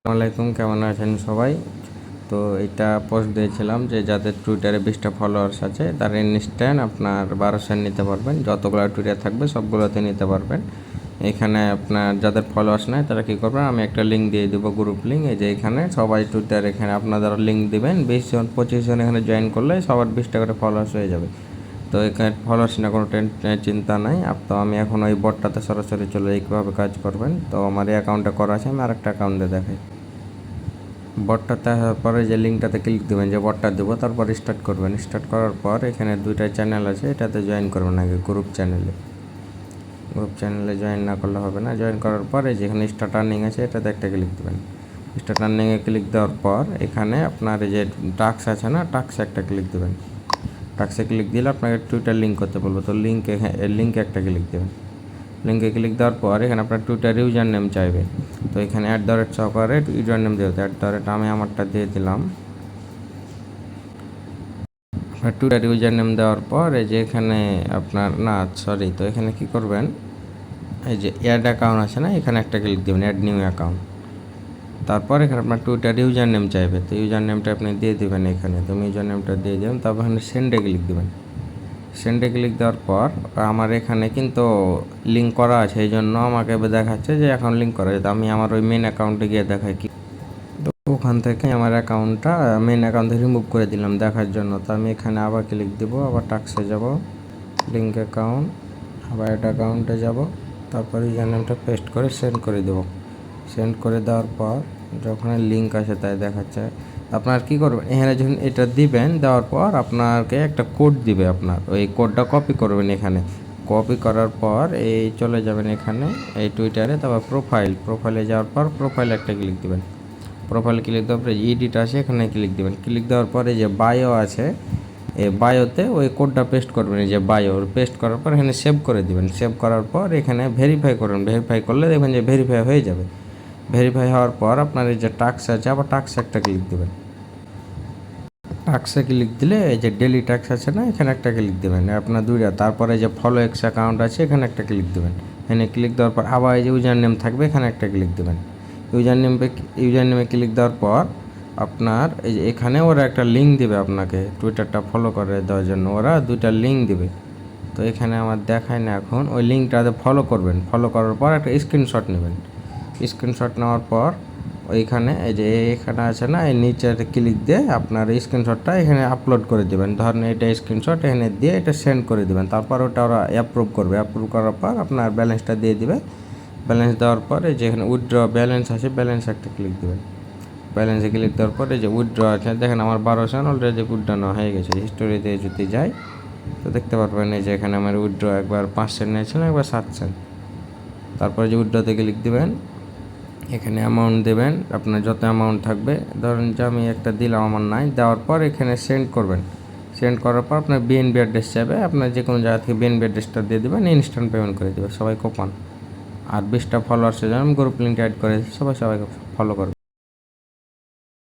আসসালামাইকুম, কেমন আছেন সবাই? তো এটা পোস্ট দিয়েছিলাম যে যাদের টুইটারে 20টা ফলোয়ার্স আছে তারা ইনস্ট্যান্ট আপনার 1200 নিতে পারবেন। যতগুলো টুইটার থাকবে সবগুলোতে নিতে পারবেন। এখানে আপনার যাদের ফলোয়ার্স নেয় তারা কী করবেন, আমি একটা লিঙ্ক দিয়ে দেবো, গ্রুপ লিঙ্ক। এই যে এখানে সবাই টুইটার, এখানে আপনারা লিঙ্ক দিবেন, 20 জন 25 জন এখানে জয়েন করলে সবার 20টা করে ফলোয়ার্স হয়ে যাবে। তো এখানে ফলোয়ার্স না কোনো চিন্তা নাই। তো আমি এখন ওই বটটাতে সরাসরি চলে কীভাবে কাজ করবেন। তো আমার এই অ্যাকাউন্টটা করা আছে, আমি আরেকটা অ্যাকাউন্টে দেখাই। বটটাতে আসার পরে যে লিঙ্কটাতে ক্লিক দেবেন, যে বটটা দেবো, তারপর স্টার্ট করবেন। স্টার্ট করার পর এখানে দুইটা চ্যানেল আছে, এটাতে জয়েন করবেন আগে গ্রুপ চ্যানেলে জয়েন না করলে হবে না। জয়েন করার পর এই যেখানে স্টার্ট আর্নিং আছে এটাতে একটা ক্লিক দেবেন। স্টার্ট আর্নিংয়ে ক্লিক দেওয়ার পর এখানে আপনার এই যে টাস্ক আছে না, টাস্কে একটা ক্লিক দেবেন। টাস্কে ক্লিক দিলে আপনাকে টুইটার লিঙ্ক করতে বলবো, তো লিঙ্কে একটা ক্লিক দেবেন। লিঙ্কে ক্লিক দেওয়ার পর এখানে আপনার টুইটার ইউজার নেম চাইবে। তো এখানে @ ইউজার নেম দিয়ে আমি আমারটা দিয়ে দিলাম। আপনার টুইটার ইউজার নেম দেওয়ার পর এই যে এখানে আপনার তো এখানে কি করবেন, এই যে অ্যাড অ্যাকাউন্ট আছে না, এখানে একটা ক্লিক দেবেন, অ্যাড নিউ অ্যাকাউন্ট। তারপর এখানে আপনার টুইটার ইউজার নেম চাইবে, তো ইউজার নেমটা আপনি দিয়ে দেবেন এখানে। তুমি ইউজার নেমটা দিয়ে দেবেন, তারপর এখানে সেন্ডে ক্লিক দেবেন। সেন্ডে ক্লিক দেওয়ার পর আমার এখানে কিন্তু লিঙ্ক করা আছে, এই জন্য আমাকে দেখাচ্ছে যে এখন লিঙ্ক করা যায়। তো আমি আমার ওই মেন অ্যাকাউন্টে গিয়ে দেখাই কি, তো ওখান থেকে আমার অ্যাকাউন্টটা মেন অ্যাকাউন্ট থেকে রিমুভ করে দিলাম দেখার জন্য। তো আমি এখানে আবার ক্লিক দেবো, আবার টাস্কে যাব, লিঙ্ক অ্যাকাউন্ট, আবার এটা অ্যাকাউন্টে যাব, তারপর ইউজার নেমটা পেস্ট করে সেন্ড করে দেবো। সেন্ড করে দেওয়ার পর যখন লিঙ্ক আসে তাই দেখাচ্ছে। আপনার কি করবেন, এখানে যখন এটা দিবেন, দেওয়ার পর আপনাকে একটা কোড দিবে, আপনার ওই কোডটা কপি করবেন। এখানে কপি করার পর এই চলে যাবেন এখানে এই টুইটারে, তারপর প্রোফাইলে যাওয়ার পর প্রোফাইলে একটা ক্লিক দেবেন। প্রোফাইলে ক্লিক দেওয়ার পরে এডিট আসে, এখানে ক্লিক দেবেন। ক্লিক দেওয়ার পরে যে বায়ো আছে, এই বায়োতে ওই কোডটা পেস্ট করবেন। এই যে বায়ো পেস্ট করার পর এখানে সেভ করে দিবেন। সেভ করার পর এখানে ভেরিফাই করবেন। ভেরিফাই করলে দেখবেন যে ভেরিফাই হয়ে যাবে। ভেরিফাই হওয়ার পর আপনার এই যে টাস্ক আছে, আবার টাস্ক একটা ক্লিক দেবেন। টাস্কে ক্লিক দিলে এই যে ডেলি টাস্ক আছে না, এখানে একটা ক্লিক দেবেন আপনার দুইটা। তারপরে যে ফলো এক্স অ্যাকাউন্ট আছে, এখানে একটা ক্লিক দেবেন। এখানে ক্লিক দেওয়ার পর আবার এই যে ইউজার নেম থাকবে, এখানে একটা ক্লিক দেবেন। ইউজার নেমে ক্লিক দেওয়ার পর আপনার এই যে এখানে ওরা একটা লিঙ্ক দেবে আপনাকে টুইটারটা ফলো করে দেওয়ার জন্য, ওরা দুইটা লিঙ্ক দেবে। তো এখানে আমার দেখায় না এখন, ওই লিঙ্কটাতে ফলো করবেন। ফলো করার পর একটা স্ক্রিনশট নেবেন। স্ক্রিনশট নেওয়ার পর ওইখানে এই যে এখানে আছে না, এই নিচে ক্লিক দিয়ে আপনার স্ক্রিনশটটা এখানে আপলোড করে দেবেন। ধরেন এটা স্ক্রিনশট এখানে দিয়ে এটা সেন্ড করে দেবেন। তারপর ওটা ওরা অ্যাপ্রুভ করবে। অ্যাপ্রুভ করার পর আপনার ব্যালেন্সটা দিয়ে দিবে। ব্যালেন্স দেওয়ার পর এই যে এখানে উইথড্র ব্যালেন্স আছে, ব্যালেন্স একটা ক্লিক দেবেন। ব্যালেন্সে ক্লিক দেওয়ার পর এই যে উইথড্র আছে, দেখেন আমার 1200 অলরেডি উইথড্র নেওয়া হয়ে গেছে। হিস্টোরিতে যদি যাই তো দেখতে পারবেন এই যে এখানে আমার উইথড্র একবার 5 সেন্ট নিয়েছিলাম, একবার 7 সেন্ট। তারপরে যে উইথড্রতে ক্লিক দেবেন, এখানে অ্যামাউন্ট দেবেন, আপনার যত অ্যামাউন্ট থাকবে। ধরেন যে আমি একটা দিলাম, আমার নাই। দেওয়ার পর এখানে সেন্ড করবেন। সেন্ড করার পর আপনার বিএনবি অ্যাড্রেস চাইবে, আপনার যে কোনো জায়গা থেকে বিএনবি অ্যাড্রেসটা দিয়ে দেবেন, ইনস্ট্যান্ট পেমেন্ট করে দেবে। সবাই কোপান। আর 20টা ফলোয়ার্সের জন্য গ্রুপ লিঙ্ক অ্যাড করে সবাইকে ফলো করবে।